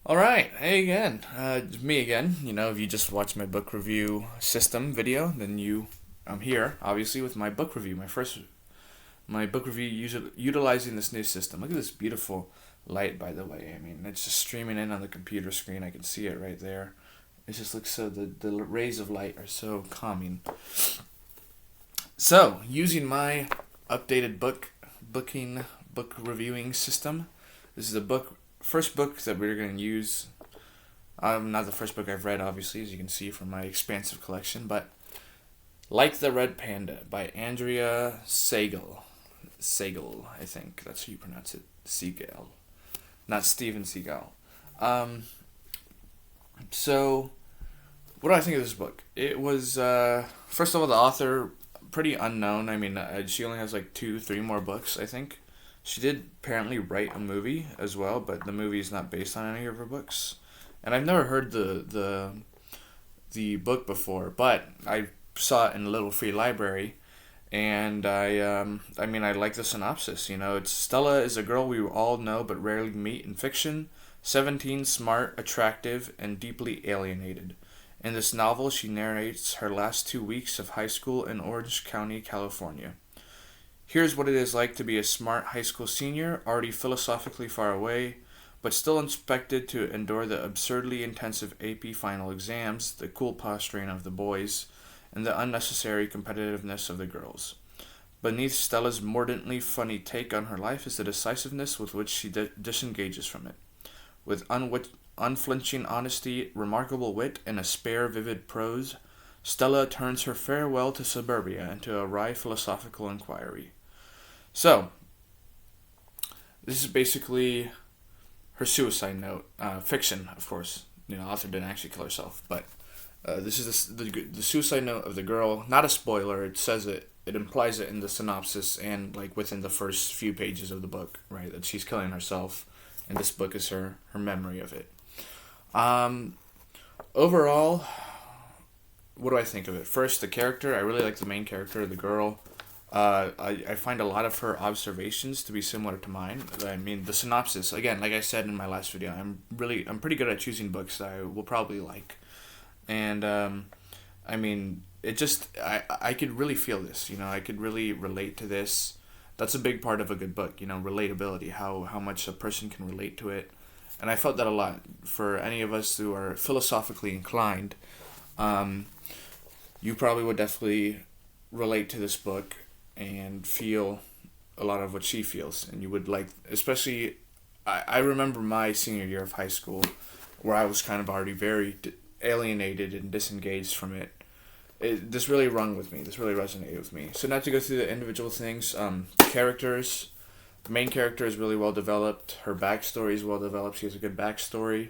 All right, hey again. Me again. If you just watched my book review system video, then I'm here, obviously, with my book review. My book review utilizing this new system. Look at this beautiful light, by the way. I mean, it's just streaming in on the computer screen. I can see it right there. It just looks so, the rays of light are so calming. So, using my updated book reviewing system, this is the first book that we're going to use. Not the first book I've read, obviously, as you can see from my expansive collection, but Like the Red Panda by Andrea Seigal. Seigal, I think that's how you pronounce it. Seigal, not Steven Seagal. Um, so, what do I think of this book? It was, first of all, the author, pretty unknown. I mean, she only has like two, three more books, I think. She did apparently write a movie as well, but the movie is not based on any of her books. And I've never heard the book before, but I saw it in a little free library, and I like the synopsis. It's Stella is a girl we all know but rarely meet in fiction. 17, smart, attractive, and deeply alienated. In this novel, she narrates her last 2 weeks of high school in Orange County, California. Here's what it is like to be a smart high school senior, already philosophically far away, but still expected to endure the absurdly intensive AP final exams, the cool posturing of the boys, and the unnecessary competitiveness of the girls. Beneath Stella's mordantly funny take on her life is the decisiveness with which she disengages from it. With unflinching honesty, remarkable wit, and a spare, vivid prose, Stella turns her farewell to suburbia into a wry philosophical inquiry. So, this is basically her suicide note. Fiction, of course. Author didn't actually kill herself, but this is the suicide note of the girl. Not a spoiler. It says it. It implies it in the synopsis and like within the first few pages of the book, right? That she's killing herself, and this book is her memory of it. Um, Overall, what do I think of it? First, the character. I really like the main character, the girl. I find a lot of her observations to be similar to mine. I mean, the synopsis, again, like I said in my last video, I'm pretty good at choosing books that I will probably like. And, I mean, I could really feel this, I could really relate to this. That's a big part of a good book, relatability, how much a person can relate to it. And I felt that a lot for any of us who are philosophically inclined. Um, you probably would definitely relate to this book and feel a lot of what she feels, and you would like, especially, I remember my senior year of high school where I was kind of already very alienated and disengaged from this really rung with me, this really resonated with me. So not to go through the individual things, characters, the main character is really well developed, her backstory is well developed, she has a good backstory,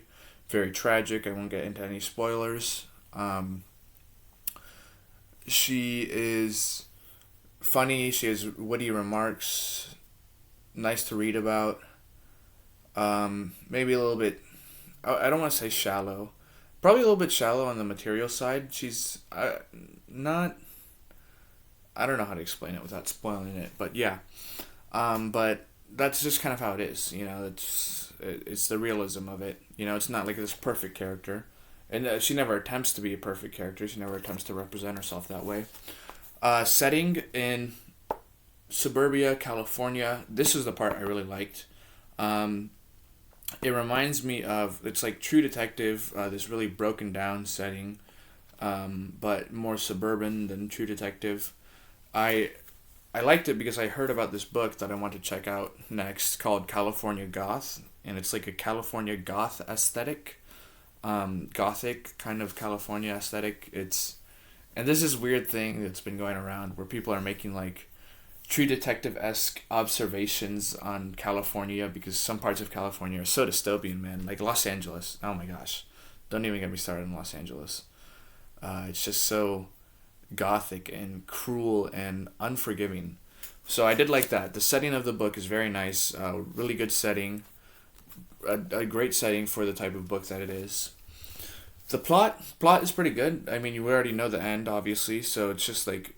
very tragic, I won't get into any spoilers. She is funny. She has witty remarks. Nice to read about. Maybe a little bit. I don't want to say shallow. Probably a little bit shallow on the material side. She's not. I don't know how to explain it without spoiling it, but yeah. But that's just kind of how it is. It's the realism of it. It's not like this perfect character, and she never attempts to be a perfect character. She never attempts to represent herself that way. Setting in suburbia, California. This is the part I really liked. Um, it reminds me of, it's like True Detective, this really broken down setting, but more suburban than True Detective. I I liked it because I heard about this book that I want to check out next called California Goth, and it's like a California goth aesthetic, gothic kind of California aesthetic. And this is weird thing that's been going around where people are making like True Detective esque observations on California because some parts of California are so dystopian, man. Like Los Angeles. Oh my gosh. Don't even get me started on Los Angeles. It's just so gothic and cruel and unforgiving. So I did like that. The setting of the book is very nice. Really good setting. A great setting for the type of book that it is. The plot is pretty good. I mean, you already know the end, obviously. So it's just like,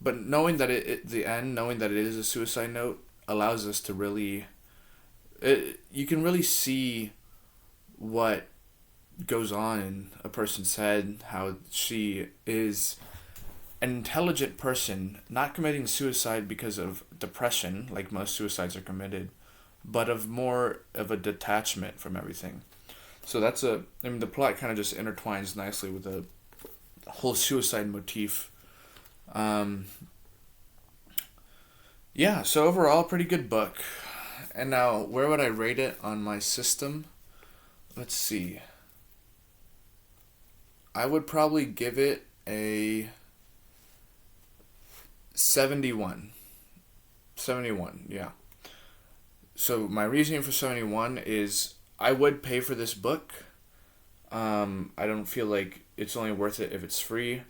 but knowing that the end, knowing that it is a suicide note, allows us to really, you can really see what goes on in a person's head, how she is an intelligent person, not committing suicide because of depression, like most suicides are committed, but of more of a detachment from everything. So the plot kind of just intertwines nicely with the whole suicide motif. Um, yeah, so overall, pretty good book. And now, where would I rate it on my system? Let's see. I would probably give it a 71. 71, yeah. So my reasoning for 71 is I would pay for this book. I don't feel like it's only worth it if it's free.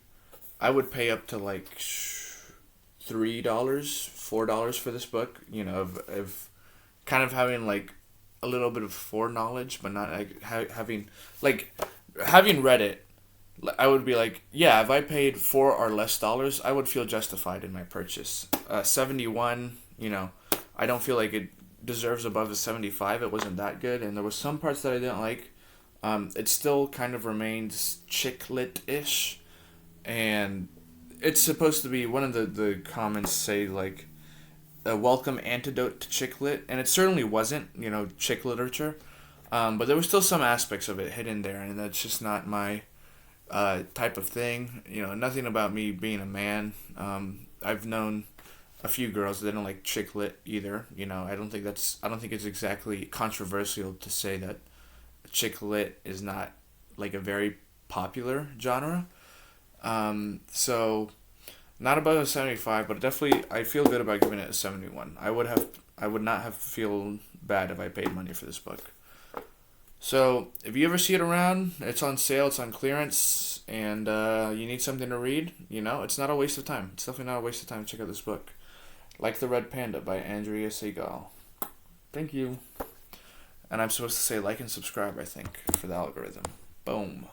I would pay up to like $3, $4 for this book. Of kind of having like a little bit of foreknowledge, but not like having read it. I would be like, yeah, if I paid $4 or less, I would feel justified in my purchase. 71, I don't feel like it deserves above a 75. It wasn't that good, and there was some parts that I didn't like. It still kind of remains chick lit-ish, and it's supposed to be, one of the comments say, like, a welcome antidote to chick lit, and it certainly wasn't, chick literature. But there was still some aspects of it hidden there, and that's just not my type of thing. Nothing about me being a man. I've known a few girls that don't like chick lit either. I don't think it's exactly controversial to say that chick lit is not like a very popular genre. So not above a 75, but definitely I feel good about giving it a 71. I would not have feel bad if I paid money for this book. So, if you ever see it around, it's on sale, it's on clearance, and you need something to read, it's not a waste of time. It's definitely not a waste of time to check out this book. Like the Red Panda by Andrea Seigal. Thank you. And I'm supposed to say like and subscribe, I think, for the algorithm. Boom.